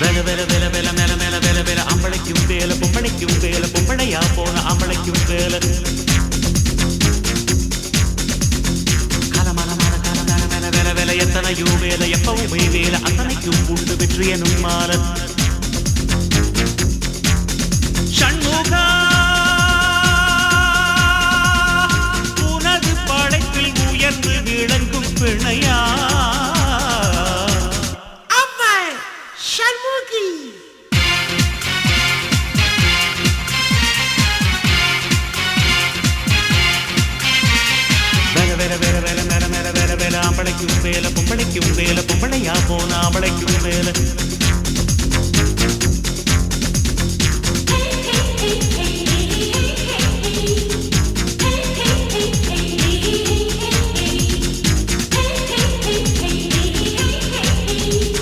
வேல வேல வேல வேல மேல மேல வேல வேல அம்பளைக்கும் வேல பொம்பளைக்கும் வேல பொம்பளையா போன அம்பளைக்கும் வேல காலமான காலமான மேல வேல வேல எத்தனையோ வேல எப்பவுமே வேல அத்தனைக்கும் உண்டு வெற்றியனும் மால ஷண்முகா உனது படைப்பில் உயர்ந்து விளங்கும் பிணையா அம்பளைக்கும் வேல பொம்பளைக்கும் வேல பொம்பளையா போன அம்பளைக்கும் வேல